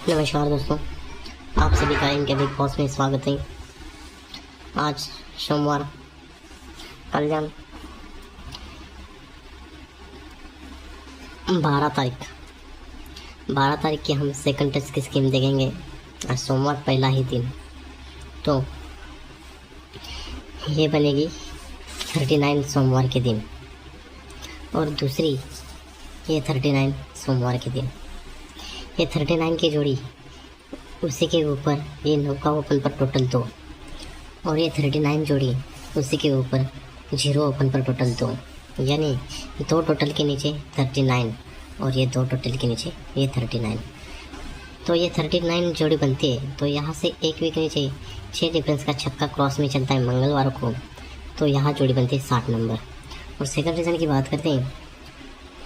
नमस्कार दोस्तों, आप सभी का इनके बिग बॉस में स्वागत है। आज सोमवार कल्याण 12 तारीख की हम सेकंड टेस्ट की स्कीम देखेंगे। आज सोमवार पहला ही दिन, तो ये बनेगी 39 सोमवार के दिन और दूसरी ये 39 सोमवार के दिन। ये 39 की जोड़ी, उसी के ऊपर ये नौका ओपन पर टोटल 2 और ये 39 जोड़ी उसी के ऊपर 0 ओपन पर टोटल 2, यानी 2 टोटल के नीचे 39 और ये 2 टोटल के नीचे ये 39। तो ये 39 जोड़ी बनती है। तो यहाँ से एक वीक नीचे 6 डिफरेंस का छक्का क्रॉस में चलता है मंगलवार को, तो यहाँ जोड़ी बनती है 60 नंबर। और सेकंड रीज़न की बात करते हैं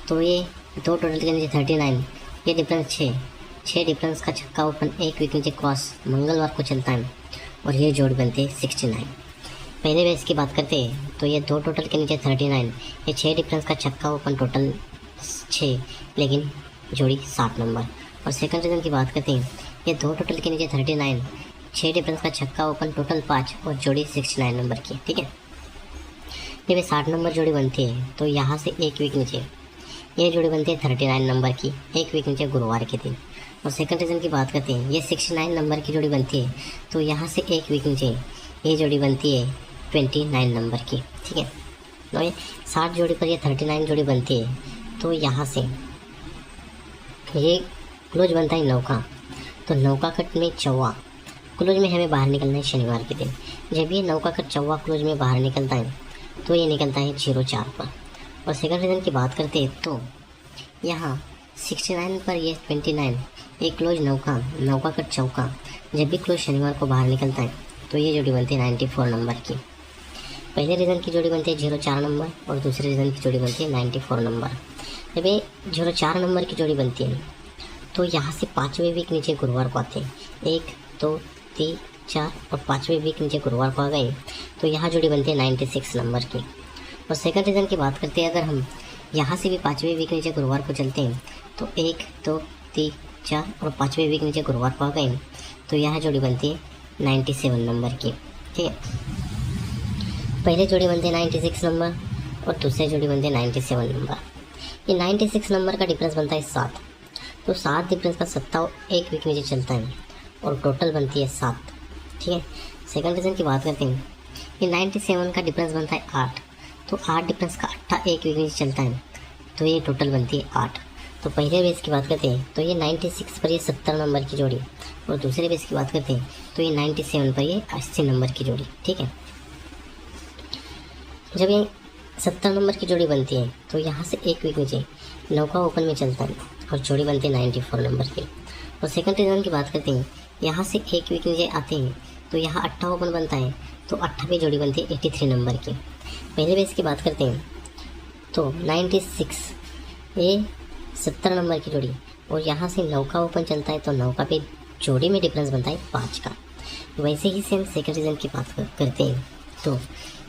तो ये 2 टोटल के नीचे 39, ये डिफरेंस 6 डिफरेंस का छक्का ओपन एक वीक नीचे क्रॉस मंगलवार को चलता है और ये जोड़ी बनती है 69। पहले बेस की बात करते हैं तो ये 2 टोटल के नीचे 39, ये 6 डिफरेंस का छक्का ओपन टोटल 6, लेकिन जोड़ी 60 नंबर। और सेकंड रीज़न की बात करते हैं ये 2 टोटल के नीचे 39, 6 डिफरेंस का छक्का ओपन टोटल 5 और जोड़ी 69 नंबर की। ठीक है, जब ये 60 नंबर जोड़ी बनती है तो यहाँ से एक वीक नीचे ये जोड़ी बनती है 39 नंबर की, एक वीक नीचे गुरुवार के दिन। और सेकंड रीज़न की बात करते हैं ये 69 नंबर की जोड़ी बनती है, तो यहाँ से एक वीक नीचे ये जोड़ी बनती है 29 नंबर की। ठीक है, तो ये 60 जोड़ी पर ये 39 जोड़ी बनती है, तो यहाँ से ये क्लोज बनता है 9 का, तो 9 का कट में 4 क्लोज में हमें बाहर निकलना है शनिवार के दिन। जब ये 9 का कट 4 क्लोज में बाहर निकलता है तो ये निकलता है 04 पर। और सेकंड रीज़न की बात करते हैं तो यहाँ 69 पर ये 29, ये क्लोज 9 का कट चौका, जब भी क्लोज शनिवार को बाहर निकलता है तो ये जोड़ी बनती है 94 नंबर की। पहले रीज़न की जोड़ी बनती है 04 नंबर और दूसरे रीज़न की जोड़ी बनती है 94 नंबर। जब ये 04 नंबर की जोड़ी बनती है तो यहाँ से 5वें वीक नीचे गुरुवार को आते हैं, 1 2 3 4 और 5वें वीक नीचे गुरुवार को आ गए, तो यहाँ जोड़ी बनती है 96 नंबर की। और सेकंड रीज़न की बात करते हैं अगर हम यहाँ से भी 5वें वीक नीचे गुरुवार को चलते हैं तो 1 2 3 4 और 5वें वीक नीचे गुरुवार को आ गए, तो यहाँ जोड़ी बनती है 97 नंबर की। ठीक है, पहले जोड़ी बनती है 96 नंबर और दूसरे जोड़ी बनती है 97 नंबर। ये 96 नंबर का डिफरेंस बनता है 7, तो 7 डिफरेंस का सत्ता एक वीक नीचे चलता है और टोटल बनती है 7। ठीक है, सेकंड रीज़न की बात करते हैं ये 97 का डिफरेंस बनता है 8, तो 8 डिफरेंस का 8 एक वीक नीचे चलता है, तो ये टोटल बनती है 8। तो पहले बेस की बात करते हैं तो ये 96 पर ये 70 नंबर की जोड़ी और दूसरे बेस की बात करते हैं तो ये 97 पर ये 80 नंबर की जोड़ी। ठीक है, जब ये 70 नंबर की जोड़ी बनती है तो यहाँ से एक वीक नीचे 9 का ओपन में चलता है और जोड़ी बनती है 94 नंबर की। और सेकंड रीज़न की बात करते हैं यहाँ से एक वीक नीचे आते हैं तो यहाँ 8 ओपन बनता है, तो 8वीं जोड़ी बनती है 83 नंबर की। पहले बेस की बात करते हैं तो 96 ये 70 नंबर की जोड़ी और यहाँ से 9 का ओपन चलता है, तो 9 का पे जोड़ी में डिफरेंस बनता है 5 का। वैसे ही सेम सेकंड रीज़न की बात करते हैं तो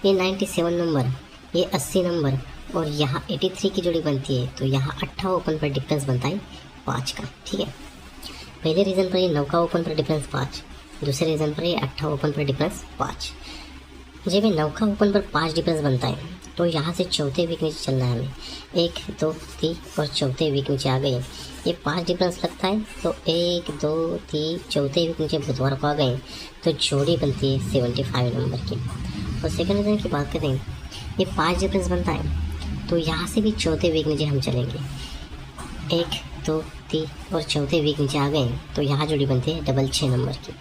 ये 97 नंबर, ये 80 नंबर और यहाँ 83 की जोड़ी बनती है, तो यहाँ 8 ओपन पर डिफरेंस बनता है 5 का। ठीक है, पहले रीज़न पर ये 9 का ओपन पर डिफरेंस 5, दूसरे रीज़न पर ये 8 ओपन पर डिफरेंस 5। जब ये 9 का ओपन पर 5 डिफरेंस बनता है तो यहाँ से चौथे वीक नीचे चलना है हमें, 1 2 3 और चौथे वीक नीचे आ गए, ये 5 डिफरेंस लगता है, तो 1 2 3 चौथे वीक नीचे बुधवार को आ गए, तो जोड़ी बनती है 75 नंबर की। और सेकंड रीज़न की बात करें ये 5 डिफरेंस बनता है, तो यहाँ से भी चौथे वीक नीचे हम चलेंगे, 1 2 3 और चौथे वीक नीचे आ गए, तो यहाँ जोड़ी बनती है 6 नंबर की।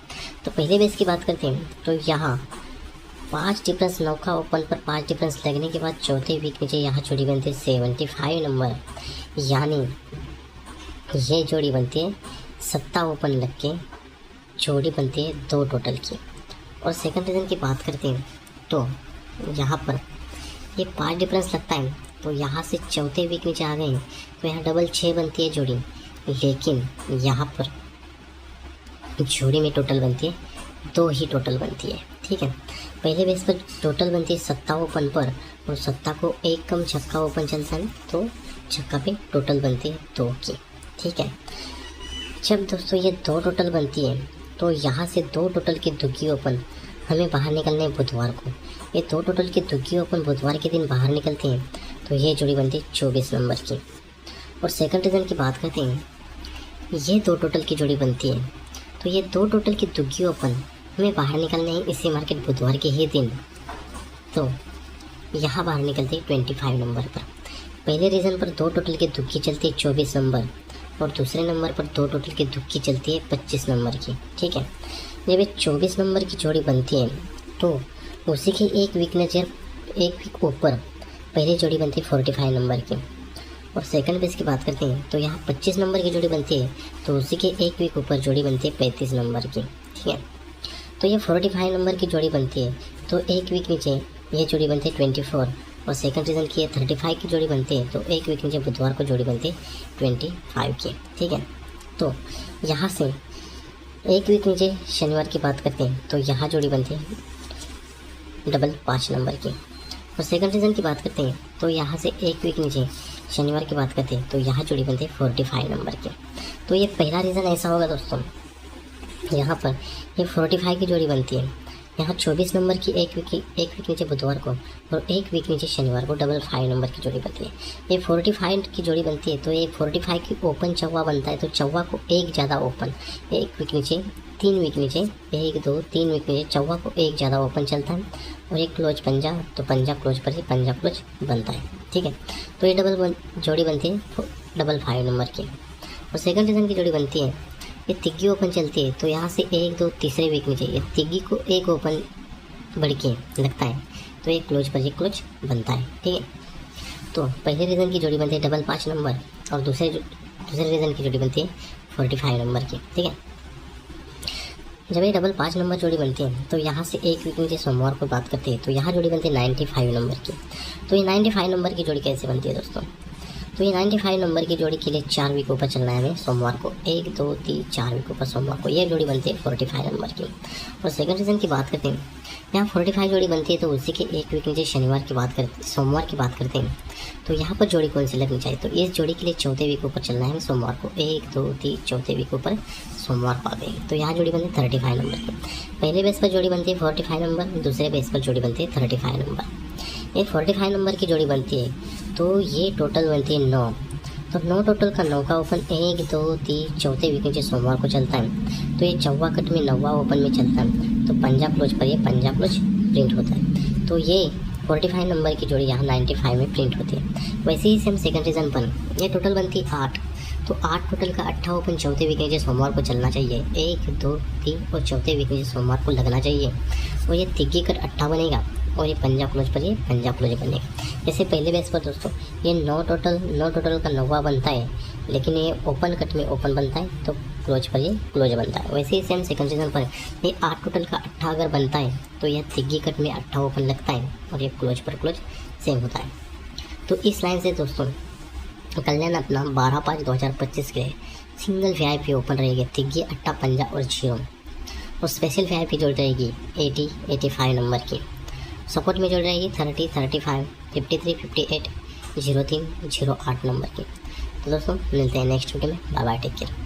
तो पहले बेस की बात करते हैं तो यहाँ 5 डिफरेंस 9 का ओपन पर 5 डिफरेंस लगने के बाद चौथे वीक नीचे यहाँ जोड़ी बनती है 75 नंबर, यानी ये जोड़ी बनती है 7 ओपन लग के जोड़ी बनती है 2 टोटल की। और सेकंड रीज़न की बात करते हैं तो यहाँ पर ये 5 डिफरेंस लगता है, तो यहाँ से चौथे वीक नीचे आ गए, तो यहाँ 6 बनती है जोड़ी, लेकिन यहाँ पर जोड़ी में टोटल बनती है 2 ही टोटल बनती है। ठीक है, पहले बेस पर टोटल बनती है 7 ओपन पर और 7 को एक कम छक्का ओपन चलता है, तो छक्का पे टोटल बनती है 2 की। ठीक है, जब दोस्तों ये 2 टोटल बनती है तो यहाँ से 2 टोटल की दुग्गी ओपन हमें बाहर निकलना है बुधवार को। ये 2 टोटल की दुग्गी ओपन बुधवार के दिन बाहर निकलते हैं तो ये जोड़ी बनती है 24 नंबर की। और सेकंड रीज़न की बात करते हैं, ये 2 टोटल की जोड़ी बनती है तो ये 2 टोटल की दुग्गी ओपन हमें बाहर निकलना है इसी मार्केट बुधवार के ही दिन, तो यहाँ बाहर निकलते हैं 25 नंबर पर। पहले रीज़न पर 2 टोटल की दुग्गी चलती है 24 नंबर और दूसरे नंबर पर 2 टोटल की दुग्गी चलती है 25 नंबर की। ठीक है, जब ये 24 नंबर की जोड़ी बनती है तो उसी के एक वीक ऊपर पहली जोड़ी बनती है 45 नंबर की। और सेकंड बेस की बात करते हैं तो यहाँ 25 नंबर की जोड़ी बनती है तो उसी के एक वीक ऊपर जोड़ी बनती है 35 नंबर की। ठीक है, तो ये 45 नंबर की जोड़ी बनती है तो एक वीक नीचे ये जोड़ी बनती है 24 और सेकंड रीज़न की है 35 की जोड़ी बनती है तो एक वीक नीचे बुधवार को जोड़ी बनती है 25 की। ठीक है, तो यहाँ से एक वीक नीचे शनिवार की बात करते हैं तो यहाँ जोड़ी बनती है 5 नंबर की। और सेकंड रीज़न की बात करते हैं तो यहाँ से एक वीक नीचे शनिवार की बात करते हैं तो यहाँ जोड़ी बनती है 45 नंबर की। तो ये पहला रीज़न ऐसा होगा दोस्तों, यहाँ पर ये 45 की जोड़ी बनती है, यहाँ 24 नंबर की एक वीक नीचे बुधवार को और एक वीक नीचे शनिवार को 55 नंबर की जोड़ी बनती है। ये 45 की जोड़ी बनती है तो ये 45 की ओपन चौवा बनता है तो चौवा को एक ज़्यादा ओपन, एक वीक नीचे 3 वीक नीचे 1 2 3 वीक नीचे चौवा को एक ज़्यादा ओपन चलता है और एक क्लोज पंजा, तो पंजा क्लोज पर ही पंजा क्लोज बनता है। ठीक है, तो ये जोड़ी बनती है 55 नंबर की। और सेकंड रीज़न की जोड़ी बनती है, ये तिग्गी ओपन चलती है तो यहाँ से 1 2 तीसरे वीक नीचे ये तिग्गी को एक ओपन बढ़ के लगता है तो एक क्लोज पर ये क्लोज बनता है। ठीक है, तो पहले रीज़न की जोड़ी बनती है 55 नंबर और दूसरे रीज़न की जोड़ी बनती है 45 नंबर की। ठीक है, जब ये 55 नंबर जोड़ी बनती है तो यहाँ से एक वीक नीचे सोमवार को बात करते हैं तो यहाँ जोड़ी बनती है 95 नंबर की। तो ये 95 नंबर की जोड़ी कैसे बनती है दोस्तों, तो ये 95 नंबर की जोड़ी के लिए 4 वीक ऊपर चलना है हमें सोमवार को, 1 2 3 4 वीक ऊपर सोमवार को ये जोड़ी बनती है 45 नंबर की। और सेकंड रीज़न की बात करते हैं, यहाँ 45 जोड़ी बनती है तो उसी के एक वीक नीचे सोमवार की बात करते हैं तो यहाँ पर जोड़ी कौन सी लगनी चाहिए, तो इस जोड़ी के लिए चौथे वीक ऊपर चलना है सोमवार को, 1 2 3 चौथे वीक ऊपर सोमवार को आ गई तो यहाँ जोड़ी बनती है 35 नंबर की। पहले बेस पर जोड़ी बनती है 45 नंबर, दूसरे बेस पर जोड़ी बनती है 35 नंबर। ये 45 नंबर की जोड़ी बनती है तो ये टोटल बनती है 9, तो 9 टोटल का 9 का ओपन 1 2 3 चौथे वीक नीचे सोमवार को चलता है तो ये चौवा कट में 9वां ओपन में चलता है तो पंजा क्लोज पर ये पंजा क्लोज प्रिंट होता है तो ये 45 नंबर की जोड़ी यहाँ 95 में प्रिंट होती है। वैसे ही सेम सेकंड रीज़न पर ये टोटल बनती है 8, तो 8 टोटल का 8 ओपन चौथे वीक नीचे सोमवार को चलना चाहिए, 1 2 3 और चौथे वीक नीचे सोमवार को लगना चाहिए और ये तिग्गी कट 8 बनेगा और ये पंजा क्लोज पर ये पंजा क्लोज बनेगा। जैसे पहले बेस पर दोस्तों ये 9 टोटल का 9वां बनता है लेकिन ये ओपन कट में ओपन बनता है तो क्लोज पर ये क्लोज बनता है। वैसे ही सेम सेकंड रीज़न पर ये 8 टोटल का 8 अगर बनता है तो यह तिग्गी कट में 8 ओपन लगता है और ये क्लोज पर क्लोज सेम होता है। तो इस लाइन से दोस्तों कल्याण अपना 12/5/2025 के लिए सिंगल VIP ओपन रहेगी तिग्गी 8 पंजा और 0 और स्पेशल VIP जोड़ रहेगी 80-85 नंबर की। सपोर्ट में जोड़ रहेगी 30 35 53 58 03 08 नंबर की। तो दोस्तों मिलते हैं नेक्स्ट वीडियो में, बाय बाय, टेक केयर।